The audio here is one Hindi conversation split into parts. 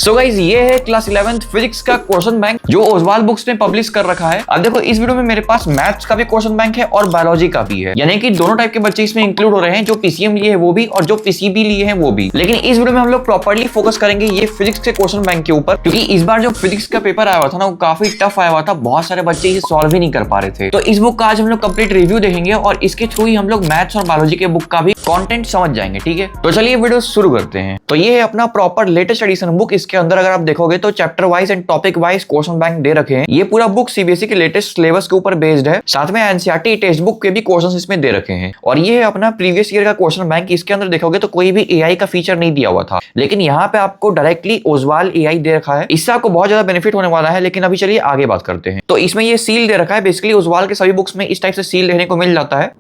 सो गाइस ये है क्लास 11th फिजिक्स का क्वेश्चन बैंक जो ओजवाल बुक्स ने पब्लिश कर रखा है। अब देखो इस वीडियो में मेरे पास मैथ्स का भी क्वेश्चन बैंक है और बायोलॉजी का भी है, यानी कि दोनों टाइप के बच्चे इसमें इंक्लूड हो रहे हैं, जो पीसीएम लिए है वो भी और जो पीसीबी लिए हैं वो भी। लेकिन इस वीडियो में हम लोग प्रॉपर्ली फोकस करेंगे ये फिजिक्स के क्वेश्चन बैंक के ऊपर, क्योंकि इस बार जो फिजिक्स का पेपर आया हुआ था ना वो काफी टफ आया हुआ था, बहुत सारे बच्चे इसे सॉल्व ही नहीं कर पा रहे थे। तो इस बुक का आज हम लोग कंप्लीट रिव्यू देखेंगे और इसके थ्रू ही हम लोग मैथ्स और बायोलॉजी के बुक का भी कंटेंट समझ जाएंगे। ठीक है, तो चलिए वीडियो शुरू करते हैं। तो ये है अपना प्रॉपर लेटेस्ट एडिशन बुक। इसके अंदर अगर आप देखोगे तो chapter wise and topic wise question bank दे रखे हैं। ये पूरा बुक सीबीएसई के लेटेस्ट सिलेबस के ऊपर बेस्ड है, साथ में एनसीईआरटी टेक्स्ट बुक के भी क्वेश्चंस इसमें दे रखे हैं। और ये है अपना प्रीवियस ईयर का क्वेश्चन बैंक। इसके अंदर देखोगे तो कोई भी एआई का फीचर नहीं दिया हुआ था, लेकिन यहाँ पे आपको डायरेक्टली ओजवाल एआई दे रखा है। इससे आपको बहुत ज्यादा बेनिफिट होने वाला है। लेकिन अभी चलिए आगे बात करते हैं। तो इसमें ये सील दे रखा है, बेसिकली ओजवाल के सभी बुक्स में इस टाइप से सील देखने को मिल जाता है।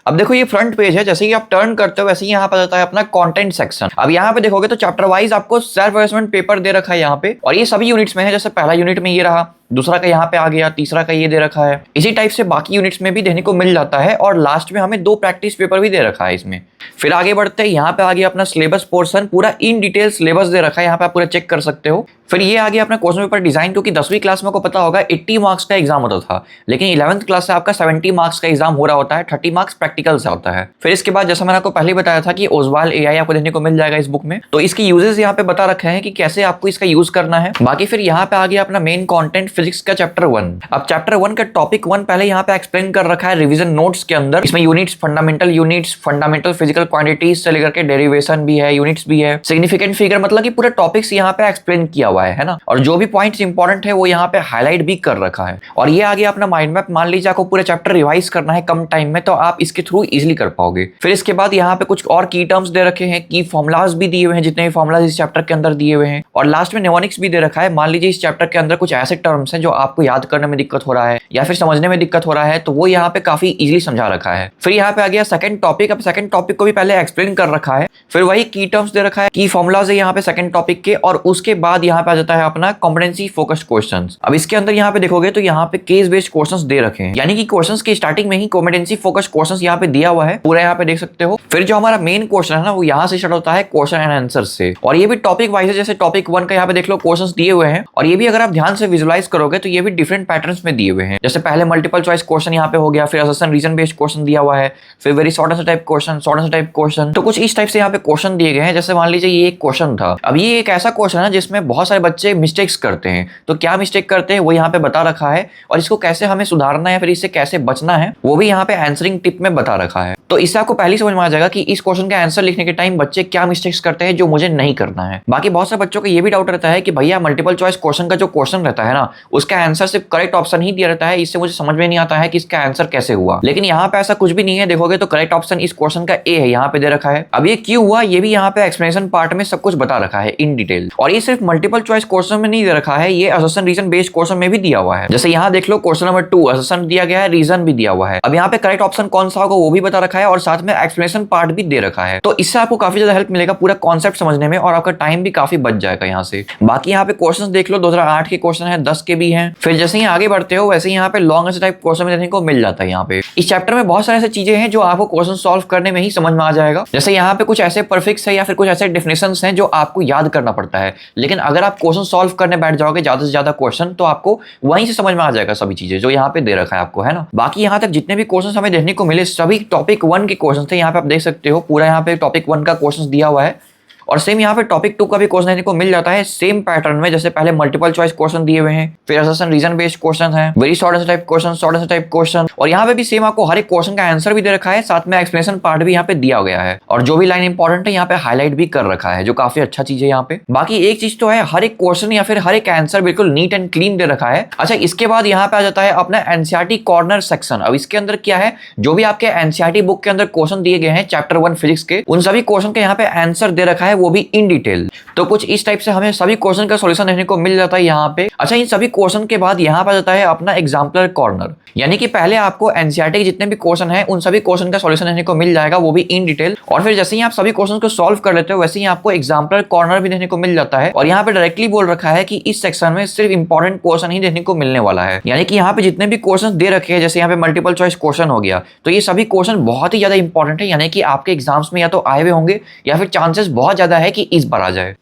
अब देखो ये फ्रंट पेज है, जैसे कि आप टर्न करते हो वैसे ही यहाँ पर आता है अपना कंटेंट सेक्शन। अब यहाँ पे देखोगे तो चैप्टर वाइज आपको सेल्फ असेसमेंट पेपर दे रखा है यहाँ पे, और ये सभी यूनिट्स में है। जैसे पहला यूनिट में ये रहा, दूसरा का यहाँ पे आ गया, तीसरा का ये दे रखा है। इसी टाइप से बाकी यूनिट्स में भी देखने को मिल जाता है। और लास्ट में हमें 2 प्रैक्टिस पेपर भी दे रखा है इसमें। फिर आगे बढ़ते हैं, यहाँ पे आ गया अपना सिलेबस पोर्शन, पूरा इन डिटेल सिलेबस दे रखा है, यहाँ पे आप पूरा चेक कर सकते हो। फिर ये आ गया अपना क्वेश्चन पेपर डिजाइन, क्योंकि 10वीं क्लास में को पता होगा 80 मार्क्स का एग्जाम होता था, लेकिन 11th क्लास से आपका 70 मार्क्स का एग्जाम हो रहा होता है, 30 मार्क्स प्रैक्टिकल से होता है। फिर इसके बाद जैसा मैंने आपको पहले बताया था कि ओजवाल एआई आपको देखने को मिल जाएगा इस बुक में, तो इसकी यूजेस यहाँ पे बता रखे हैं कि कैसे आपको इसका यूज करना है। बाकी फिर यहाँ पे आ गया अपना मेन कंटेंट फिजिक्स का चैप्टर 1। अब चैप्टर 1 का टॉपिक 1 पहले यहाँ पे एक्सप्लेन कर रखा है रिवीजन नोट्स के अंदर। इसमें यूनिट्स, फंडामेंटल फिजिकल क्वांटिटीज से लेकर के डेरिवेशन भी है, यूनिट्स भी है, सिग्निफिकेंट फिगर, मतलब कि पूरे टॉपिक्स यहाँ पे एक्सप्लेन किया हुआ है ना। और जो भी पॉइंट्स इंपॉर्टेंट है वो यहाँ पे हाईलाइट भी कर रखा है। और ये आ गया अपना माइंड मैप। मान लीजिए आपको पूरा चैप्टर रिवाइज करना है कम टाइम में, तो आप इसके थ्रू इजिली कर पाओगे। फिर इसके बाद यहाँ पे कुछ और की टर्म्स दे रखे हैं, की फॉर्मुलाज भी दिए हुए हैं, जितने भी फॉर्मुलाज इस चैप्टर के अंदर दिए हुए हैं। और लास्ट में नेमोनिक्स भी दे रखा है। मान लीजिए इस चैप्टर के अंदर कुछ ऐसे टर्म्स हैं जो आपको याद करने में दिक्कत हो रहा है या फिर समझने में दिक्कत हो रहा है, तो वो यहाँ पे काफी इजीली समझा रखा है। फिर यहाँ पे आ गया सेकंड टॉपिक। अब सेकंड टॉपिक को भी पहले एक्सप्लेन कर रखा है। फिर वही की टर्म्स दे रखा है, की फॉर्मुलाज है यहाँ पे सेकंड टॉपिक के। और उसके बाद यहाँ पे आ जाता है अपना कॉम्पिटेंसी फोकस्ड क्वेश्चंस। अब इसके अंदर यहाँ पे देखोगे तो यहाँ पे केस बेस्ड क्वेश्चंस दे रखे हैं, यानी कि क्वेश्चंस की स्टार्टिंग में ही कॉम्पिटेंसी फोकस्ड क्वेश्चंस यहाँ पे दिया हुआ है, पूरा यहाँ पे देख सकते हो। फिर जो हमारा मेन क्वेश्चन है ना वो यहाँ से स्टार्ट होता है क्वेश्चन एंड आंसर से। और ये भी टॉपिक वाइज है, जैसे टॉपिक 1 का यहाँ पे देख लो क्वेश्चंस दिए हुए हैं। और ये भी अगर आप ध्यान से विजुअलाइज करोगे तो ये भी डिफरेंट पैटर्न्स में दिए हुए हैं। जैसे पहले मल्टीपल चॉइस क्वेश्चन यहाँ पे हो गया, फिर असम्पशन रीजन बेस्ड क्वेश्चन दिया हुआ है, फिर very short answer type question, short answer type question. तो कुछ इस टाइप से यहाँ पे क्वेश्चन दिए गए हैं। जैसे मान लीजिए ये एक क्वेश्चन था। अब ये एक ऐसा क्वेश्चन है जिसमें बहुत सारे बच्चे मिस्टेक्स करते हैं, तो क्या मिस्टेक करते हैं वो यहाँ पे बता रखा है, और इसको कैसे हमें सुधारना है, फिर इससे कैसे बचना है वो भी यहाँ पे आंसरिंग टिप में बता रखा है। तो इससे आपको पहले समझ में आ जाएगा कि इस क्वेश्चन का आंसर लिखने के टाइम बच्चे क्या मिस्टेक्स करते हैं जो मुझे नहीं करना है। बाकी बहुत सारे बच्चों को ये भी डाउट रहता है कि भैया मल्टीपल चॉइस क्वेश्चन का जो क्वेश्चन रहता है ना उसका आंसर सिर्फ करेक्ट ऑप्शन ही दिया रहता है, इससे मुझे समझ में नहीं आता है कि इसका आंसर कैसे हुआ। लेकिन यहाँ पे ऐसा कुछ भी नहीं है। देखोगे तो करेक्ट ऑप्शन इस क्वेश्चन का ए है, यहाँ पे दे रखा है। अब ये क्यों हुआ ये भी यहाँ पे एक्सप्लेनेशन पार्ट में सब कुछ बता रखा है इन डिटेल। और ये सिर्फ मल्टीपल चॉइस क्वेश्चन में नहीं दे रखा है, ये असम्पशन रीजन बेस्ड क्वेश्चन में भी दिया हुआ है। जैसे यहाँ देख लो क्वेश्चन नंबर 2 असम्पशन दिया गया है, रीजन भी दिया हुआ है। अब यहाँ पे करेक्ट ऑप्शन कौन सा होगा वो भी बता रखा है, और साथ में एक्सप्लेनेशन पार्ट भी दे रखा है। तो इससे आपको काफी ज्यादा हेल्प मिलेगा पूरा कॉन्सेप्ट समझने में, और आपका टाइम भी काफी बच जाएगा यहाँ से। बाकी यहाँ पे क्वेश्चन देख लो, 2008 के क्वेश्चन है, 10 के भी हैं। फिर जैसे ही आगे बढ़ते हो वैसे ही यहाँ पे लॉन्ग आंसर टाइप क्वेश्चन देखने को मिल जाता है। यहाँ पे इस चैप्टर में बहुत सारी ऐसी चीजें हैं जो आपको क्वेश्चन सॉल्व करने में ही समझ में आ जाएगा। जैसे यहाँ पे कुछ ऐसे परफिक्स है या फिर कुछ ऐसे डेफिनेशंस हैं जो आपको याद करना पड़ता है, लेकिन अगर आप क्वेश्चन सॉल्व करने बैठ जाओगे ज्यादा से ज्यादा क्वेश्चन, तो आपको वहीं से समझ में आ जाएगा सभी चीजें जो यहाँ पे दे रखा है आपको, है ना। बाकी यहाँ तक जितने भी क्वेश्चन हमें देखने को मिले सभी टॉपिक 1 के क्वेश्चन थे। यहाँ पे आप देख सकते हो पूरा यहाँ पे टॉपिक 1 का क्वेश्चन दिया हुआ है, और सेम यहाँ पे टॉपिक 2 का भी क्वेश्चन देखने को मिल जाता है सेम पैटर्न में। जैसे पहले मल्टीपल चॉइस क्वेश्चन दिए हुए हैं, फिर असम्पशन रीजन बेस्ड क्वेश्चन है, very short answer type question, short answer type question. और यहाँ पे भी सेम आपको हर एक क्वेश्चन का आंसर भी दे रखा है, साथ में एक्सप्लेनेशन पार्ट भी यहाँ पे दिया गया है। और जो भी लाइन इंपॉर्टेंट है यहाँ पे हाईलाइट भी कर रखा है, जो काफी अच्छा चीज है यहाँ पे। बाकी एक चीज तो है, हर एक क्वेश्चन या फिर हर एक आंसर बिल्कुल नीट एंड क्लीन दे रखा है। अच्छा, इसके बाद यहाँ पे आ जाता है अपना एनसीईआरटी कॉर्नर सेक्शन। अब इसके अंदर क्या है, जो भी आपके एनसीईआरटी बुक के अंदर क्वेश्चन दिए गए हैं चैप्टर 1 फिजिक्स के, उन सभी क्वेश्चन के यहाँ पे आंसर दे रखा है, वो भी इन डिटेल। तो कुछ इस टाइप से हमें सभी क्वेश्चन का सॉल्यूशन देखने को मिल जाता है यहाँ पे। अच्छा, इन सभी क्वेश्चन के बाद यहाँ पे जाता है अपना एग्जाम्पलर कॉर्नर, यानी कि पहले आपको एनसीईआरटी के जितने भी क्वेश्चन हैं उन सभी क्वेश्चन का सॉल्यूशन देखने को मिल जाएगा, वो भी इन डिटेल। और फिर जैसे ही आप सभी क्वेश्चन को सॉल्व कर लेते हो वैसे ही आपको एग्जाम्पलर कॉर्नर भी देखने को मिल जाता है। और यहाँ पे डायरेक्टली बोल रखा है कि इस सेक्शन में सिर्फ इंपॉर्टेंट क्वेश्चन ही देखने को मिलने वाला है, यानी कि यहाँ पे जितने भी क्वेश्चन दे रखे हैं, जैसे यहाँ पे मल्टीपल चॉइस क्वेश्चन हो गया, तो ये सभी क्वेश्चन बहुत ही ज्यादा इंपॉर्टेंट है, यानी कि आपके एग्जाम्स में या तो आए हुए होंगे या फिर चांसेस बहुत ज्यादा है कि इस बार आ जाए।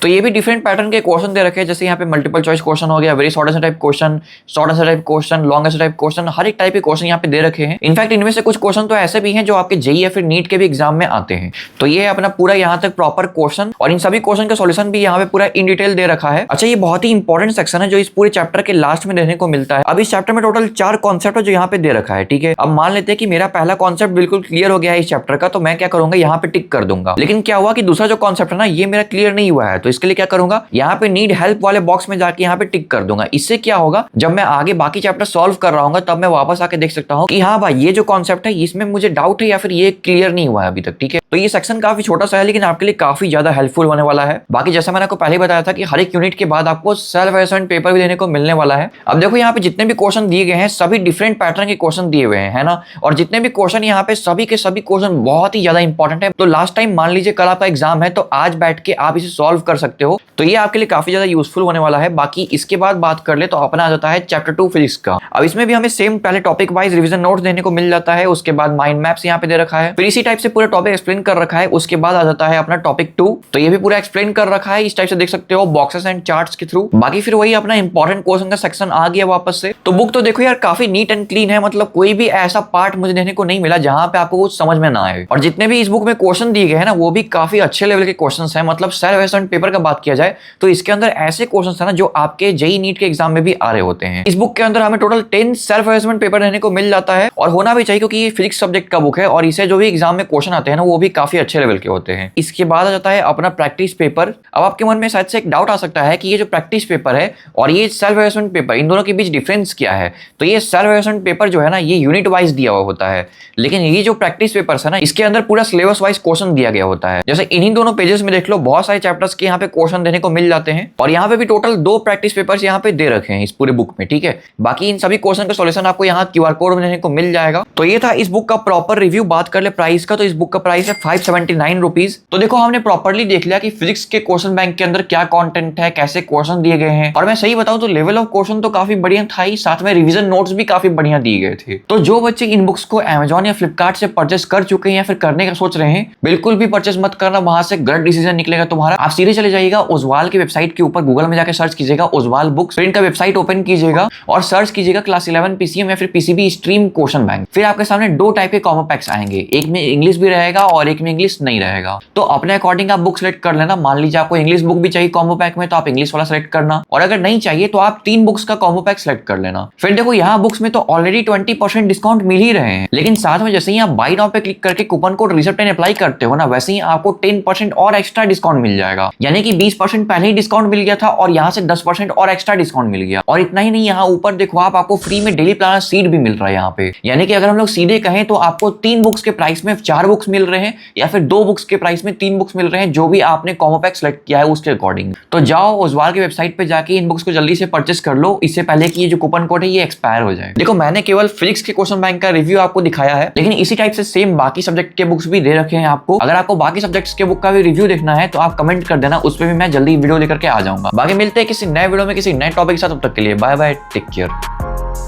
तो ये भी डिफरेंट पैटर्न के क्वेश्चन दे रखे हैं, जैसे यहाँ पे मल्टीपल चॉइस क्वेश्चन हो गया, very short answer type question, short answer type question, long answer type question, हर एक टाइप के क्वेश्चन यहाँ पे दे रखे हैं। इनफैक्ट इनमें से कुछ क्वेश्चन तो ऐसे भी हैं जो आपके जेईई या फिर नीट के भी एग्जाम में आते हैं। तो ये है अपना पूरा यहाँ तक प्रॉपर क्वेश्चन, और इन सभी क्वेश्चन का सॉल्यूशन भी यहाँ पे पूरा इन डिटेल दे रखा है। अच्छा, ये बहुत ही इंपॉर्टेंट सेक्शन है जो इस पूरे चैप्टर के लास्ट में देखने को मिलता है। अब इस चैप्टर में टोटल 4 कॉन्सेप्ट है जो यहाँ पे दे रखा है, ठीक है। अब मान लेते हैं कि मेरा पहला कॉन्सेप्ट बिल्कुल क्लियर हो गया है इस चैप्टर का, तो मैं क्या करूंगा, यहाँ पे टिक कर दूंगा। लेकिन क्या हुआ कि दूसरा जो कॉन्सेप्ट है ना, ये मेरा क्लियर नहीं हुआ है, तो इसके लिए क्या करूंगा, यहाँ पे नीड हेल्प वाले बॉक्स में जाके यहाँ पे टिक कर दूंगा। इससे क्या होगा, जब मैं आगे बाकी चैप्टर सॉल्व कर रहा हूँ तब मैं वापस आके देख सकता हूँ कि हाँ भाई, ये जो कॉन्सेप्ट है इसमें मुझे डाउट है या फिर ये क्लियर नहीं हुआ है अभी तक, ठीक है। तो ये सेक्शन काफी छोटा सा है लेकिन आपके लिए काफी ज्यादा हेल्पफुल होने वाला है। बाकी जैसा मैंने आपको पहले बताया था कि हर एक यूनिट के बाद आपको सेल्फ असेसमेंट पेपर भी देने को मिलने वाला है। अब देखो यहाँ पे जितने भी क्वेश्चन दिए गए हैं सभी डिफरेंट पैटर्न के क्वेश्चन दिए हुए हैं, है ना। और जितने भी क्वेश्चन यहाँ पे सभी के सभी क्वेश्चन बहुत ही ज्यादा इंपॉर्टेंट है। तो लास्ट टाइम मान लीजिए कल आपका एग्जाम है, तो आज बैठ के आप इसे सॉल्व कर सकते हो, तो ये आपके लिए काफी ज्यादा यूजफुल होने वाला है। बाकी इसके बाद बात कर ले तो अपना आ जाता है चैप्टर 2 फिजिक्स का। अब इसमें भी हमें सेम पहले टॉपिक वाइज रिवीजन नोट्स देने को मिल जाता है, उसके बाद माइंड मैप्स यहाँ पे दे रखा है, फिर इसी टाइप से पूरा टॉपिक एक्सप्लेन कर रखा है। उसके बाद आ जाता है अपना टॉपिक 2, तो ये भी पूरा एक्सप्लेन कर रखा है, इस टाइप से देख सकते हो बॉक्सेस एंड चार्ट्स के थ्रू। बाकी फिर वही अपना इंपॉर्टेंट क्वेश्चन का सेक्शन आ गया वापस से। तो बुक तो देखो यार काफी नीट एंड क्लीन है, मतलब कोई भी ऐसा पार्ट मुझे देखने को नहीं मिला जहां पे आपको कुछ समझ में ना आए। और जितने भी इस बुक में क्वेश्चन दिए गए हैं ना, वो भी काफी अच्छे लेवल के क्वेश्चंस हैं। मतलब सेल्फ असेसमेंट पेपर का बात किया जाए तो इसके अंदर ऐसे क्वेश्चंस है ना जो आपके जेईई नीट के एग्जाम में भी आ रहे होते हैं। इस बुक के अंदर हमें टोटल 10 सेल्फ असेसमेंट पेपर देखने को मिल जाता है, और होना भी चाहिए क्योंकि ये फिजिक्स सब्जेक्ट का बुक है और इसे जो भी एग्जाम में क्वेश्चन आते हैं ना वो भी काफी अच्छे लेवल के होते हैं। इसके बाद आ जाता है अपना प्रैक्टिस पेपर। अब आपके मन में शायद से एक डाउट आ सकता है कि ये जो प्रैक्टिस पेपर है और ये सेल्फ असेसमेंट पेपर, इन दोनों के बीच डिफरेंस क्या है। तो ये सेल्फ असेसमेंट पेपर जो है ना, ये यूनिट वाइज दिया हुआ होता है, लेकिन ये जो प्रैक्टिस पेपर्स है ना, इसके अंदर पूरा सिलेबस वाइज क्वेश्चन दिया गया होता है। जैसे इन्हीं दोनों पेजेस में देख लो, बहुत सारे चैप्टर्स के यहाँ पे क्वेश्चन देने को मिल जाते हैं, और यहाँ पे भी टोटल 2 प्रैक्टिस पेपर्स यहाँ पे दे रखे हैं इस पूरे बुक में, ठीक है। बाकी इन सभी क्वेश्चन का सॉल्यूशन आपको यहाँ QR कोड में देने को मिल जाएगा। तो ये था इस बुक का प्रॉपर रिव्यू। बात कर ले प्राइस का, तो इस बुक का प्राइस है 579 रुपीज। तो देखो हमने प्रॉपरली देख लिया कि फिजिक्स के क्वेश्चन बैंक के अंदर क्या कंटेंट है, कैसे क्वेश्चन दिए गए हैं, और मैं सही बताऊं तो लेवल ऑफ क्वेश्चन तो काफी बढ़िया था ही, साथ में रिवीजन नोट्स भी काफी बढ़िया दिए गए थे। तो जो बच्चे इन बुक्स को अमेजॉन या फ्लिपकार्ट से परचेस कर चुके हैं या फिर करने का सोच रहे हैं, बिल्कुल भी परचेस मत करना, वहां से गलत डिसीजन निकलेगा तुम्हारा। आप सीधे चले जाइएगा उजवाल की वेबसाइट के ऊपर, गूगल में जाकर सर्च कीजिएगा उजवाल बुक्स, फिर इनका वेबसाइट ओपन कीजिएगा और सर्च कीजिएगा क्लास 11 पीसीएम या फिर पीसीबी स्ट्रीम क्वेश्चन बैंक। फिर आपके सामने 2 टाइप के कॉम्बो पैक्स आएंगे, एक में इंग्लिश भी रहेगा और एक में इंग्लिश नहीं रहेगा। तो अपने अकॉर्डिंग आप बुक सेलेक्ट कर लेना। मान लीजिए आपको इंग्लिश बुक भी चाहिए कॉम्बो पैक में, तो आप इंग्लिश वाला सेलेक्ट करना, और अगर नहीं चाहिए तो आप 3 बुक्स का कॉम्बो पैक सेलेक्ट कर लेना। फिर देखो यहाँ बुक्स में तो ऑलरेडी 20% डिस्काउंट मिल ही रहे हैं, लेकिन साथ में जैसे ही आप बाय नाउ पे क्लिक करके कूपन कोड रिसेप्ट10 अप्लाई करते हो ना, वैसे ही आपको 10% और एक्स्ट्रा डिस्काउंट मिल जाएगा। यानी कि 20% पहले ही डिस्काउंट मिल गया था और यहाँ से 10% और एक्स्ट्रा डिस्काउंट मिल गया। और इतना ही नहीं, यहाँ ऊपर देखो आपको फ्री में डेली प्लानर सीट भी मिल रहा है यहाँ पे। यानी कि अगर हम लोग सीधे कहें तो आपको 3 बुक्स के प्राइस में 4 बुक्स मिल रहे हैं, या फिर 2 बुक्स के प्राइस में 3 बुक्स मिल रहे हैं, जो भी आपने कॉम्बो पैक सेलेक्ट किया है उसके अकॉर्डिंग। तो जाओ उजवाल की वेबसाइट पे जाके इन बुक्स को जल्दी से परचेस कर लो, इससे पहले कि ये जो कूपन कोड है ये एक्सपायर हो जाए। देखो मैंने केवल फिजिक्स के क्वेश्चन बैंक का रिव्यू आपको दिखाया है, लेकिन इसी टाइप से सेम बाकी सब्जेक्ट के बुक्स भी दे रखे हैं आपको। अगर आपको बाकी सब्जेक्ट्स के बुक का भी रिव्यू देखना है तो आप कमेंट कर देना, उस पर भी मैं जल्दी वीडियो लेकर के आ जाऊंगा। बाकी मिलते हैं किसी नए वीडियो में किसी नए टॉपिक के साथ, तब तक के लिए बाय बाय, टेक केयर।